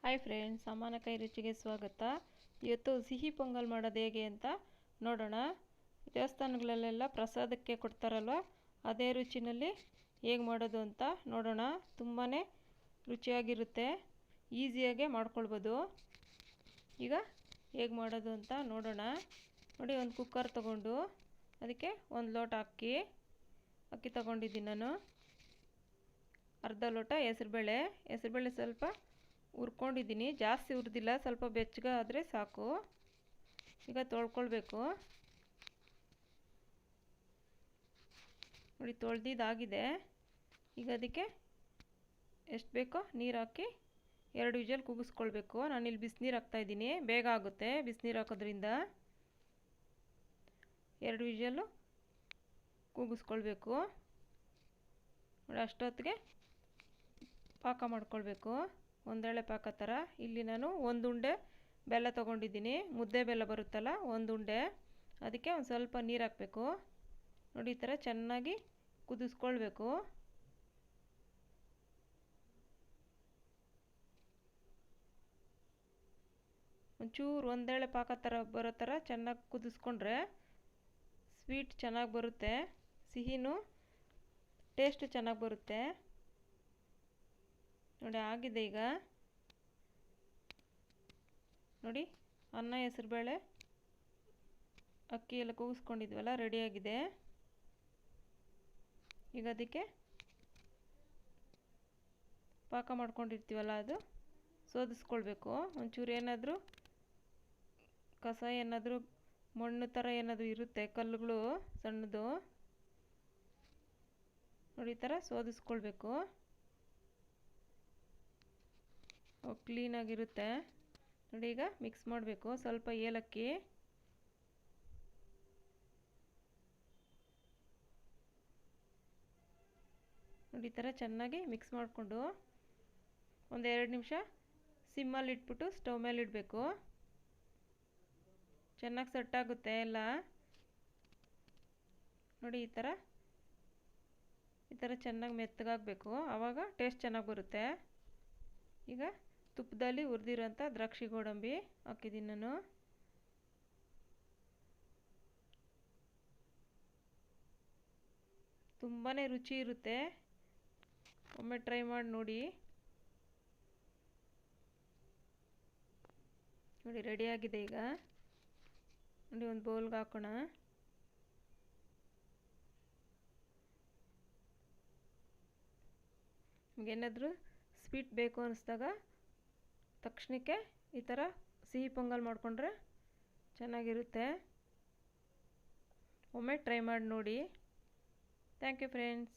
Hi friends, ಅಮ್ಮನ ಕೈ ರುಚಿಗೆ ಸ್ವಾಗತ. ಇವತ್ತು ಸಿಹಿ ಪೊಂಗಲ್ ಮಾಡೋದು ಹೇಗೆ ಅಂತ ನೋಡೋಣ. ದೇವಸ್ಥಾನಗಳಲ್ಲೆಲ್ಲ ಪ್ರಸಾದಕ್ಕೆ ಕೊಡ್ತಾರಲ್ವ, ಅದೇ ರುಚಿನಲ್ಲಿ ಹೇಗೆ ಮಾಡೋದು ಅಂತ ನೋಡೋಣ. ತುಂಬಾ ರುಚಿಯಾಗಿರುತ್ತೆ, ಈಸಿಯಾಗೆ ಮಾಡ್ಕೊಳ್ಬೋದು. ಈಗ ಹೇಗೆ ಮಾಡೋದು ಅಂತ ನೋಡೋಣ. ನೋಡಿ, ಒಂದು ಕುಕ್ಕರ್ ತೊಗೊಂಡು ಅದಕ್ಕೆ ಒಂದು ಲೋಟ ಅಕ್ಕಿ ತೊಗೊಂಡಿದ್ದೀನಿ ನಾನು. ಅರ್ಧ ಲೋಟ ಹೆಸರುಬೇಳೆ ಸ್ವಲ್ಪ ಹುರ್ಕೊಂಡಿದ್ದೀನಿ, ಜಾಸ್ತಿ ಹುರಿದಿಲ್ಲ, ಸ್ವಲ್ಪ ಬೆಚ್ಚಗೆ ಆದರೆ ಸಾಕು. ಈಗ ತೊಳ್ಕೊಳ್ಬೇಕು. ನೋಡಿ, ತೊಳೆದಿದ್ದಾಗಿದೆ. ಈಗ ಅದಕ್ಕೆ ಎಷ್ಟು ಬೇಕೋ ನೀರು ಹಾಕಿ 2 ವಿಷಲ್ ಕೂಗಿಸ್ಕೊಳ್ಬೇಕು. ನಾನಿಲ್ಲಿ ಬಿಸಿನೀರು ಹಾಕ್ತಾಯಿದ್ದೀನಿ, ಬೇಗ ಆಗುತ್ತೆ ಬಿಸಿನೀರು ಹಾಕೋದ್ರಿಂದ. 2 ವಿಷಲ್ಲು ಕೂಗಿಸ್ಕೊಳ್ಬೇಕು. ನೋಡಿ, ಅಷ್ಟೊತ್ತಿಗೆ ಪಾಕ ಮಾಡ್ಕೊಳ್ಬೇಕು, ಒಂದೆಳೆ ಪಾಕ ಥರ. ಇಲ್ಲಿ ನಾನು 1 ಉಂಡೆ ಬೆಲ್ಲ ತೊಗೊಂಡಿದ್ದೀನಿ, ಮುದ್ದೆ ಬೆಲ್ಲ ಬರುತ್ತಲ್ಲ, 1 ಉಂಡೆ. ಅದಕ್ಕೆ ಒಂದು ಸ್ವಲ್ಪ ನೀರು ಹಾಕಬೇಕು. ನೋಡಿ, ಈ ಥರ ಚೆನ್ನಾಗಿ ಕುದಿಸ್ಕೊಳ್ಬೇಕು. ಒಂಚೂರು ಒಂದೆಳೆ ಪಾಕ ಥರ ಬರೋ ಥರ ಚೆನ್ನಾಗಿ ಕುದಿಸ್ಕೊಂಡ್ರೆ ಸ್ವೀಟ್ ಚೆನ್ನಾಗಿ ಬರುತ್ತೆ, ಸಿಹಿನೂ ಟೇಸ್ಟ್ ಚೆನ್ನಾಗಿ ಬರುತ್ತೆ. ನೋಡಿ, ಆಗಿದೆ ಈಗ. ನೋಡಿ, ಅನ್ನ, ಹೆಸರುಬೇಳೆ, ಅಕ್ಕಿ ಎಲ್ಲ ಕೂಗಿಸ್ಕೊಂಡಿದ್ವಲ್ಲ, ರೆಡಿಯಾಗಿದೆ. ಈಗ ಅದಕ್ಕೆ ಪಾಕ ಮಾಡ್ಕೊಂಡಿರ್ತೀವಲ್ಲ, ಅದು ಸೋದಿಸ್ಕೊಳ್ಬೇಕು. ಒಂಚೂರು ಏನಾದರೂ ಕಸ ಏನಾದರೂ ಮಣ್ಣು ಥರ ಏನಾದರೂ ಇರುತ್ತೆ, ಕಲ್ಲುಗಳು ಸಣ್ಣದು. ನೋಡಿ, ಈ ಥರ ಸೋದಿಸ್ಕೊಳ್ಬೇಕು. ಕ್ಲೀನಾಗಿರುತ್ತೆ. ನೋಡಿ, ಈಗ ಮಿಕ್ಸ್ ಮಾಡಬೇಕು. ಸ್ವಲ್ಪ ಏಲಕ್ಕಿ, ನೋಡಿ, ಈ ಥರ ಚೆನ್ನಾಗಿ ಮಿಕ್ಸ್ ಮಾಡಿಕೊಂಡು ಒಂದು 2 ನಿಮಿಷ ಸಿಮ್ಮಲ್ಲಿ ಇಟ್ಬಿಟ್ಟು ಸ್ಟವ್ ಮೇಲೆ ಇಡಬೇಕು. ಚೆನ್ನಾಗಿ ಸೆಟ್ಟಾಗುತ್ತೆ ಎಲ್ಲ. ನೋಡಿ, ಈ ಥರ ಚೆನ್ನಾಗಿ ಮೆತ್ತಗಾಗಬೇಕು, ಆವಾಗ ಟೇಸ್ಟ್ ಚೆನ್ನಾಗಿ ಬರುತ್ತೆ. ಈಗ ತುಪ್ಪದಲ್ಲಿ ಹುರಿದಿರೋಂಥ ದ್ರಾಕ್ಷಿ ಗೋಡಂಬಿ ಹಾಕಿದ್ದೀನಿ ನಾನು. ತುಂಬಾ ರುಚಿ ಇರುತ್ತೆ, ಒಮ್ಮೆ ಟ್ರೈ ಮಾಡಿ ನೋಡಿ. ನೋಡಿ, ರೆಡಿಯಾಗಿದೆ ಈಗ. ನೋಡಿ, ಒಂದು ಬೌಲ್ಗೆ ಹಾಕೋಣ. ನಿಮಗೇನಾದರೂ ಸ್ವೀಟ್ ಬೇಕು ಅನ್ನಿಸ್ದಾಗ ತಕ್ಷಣಕ್ಕೆ ಈ ಥರ ಸಿಹಿ ಪೊಂಗಲ್ ಮಾಡಿಕೊಂಡ್ರೆ ಚೆನ್ನಾಗಿರುತ್ತೆ. ಒಮ್ಮೆ ಟ್ರೈ ಮಾಡಿ ನೋಡಿ. Thank you friends.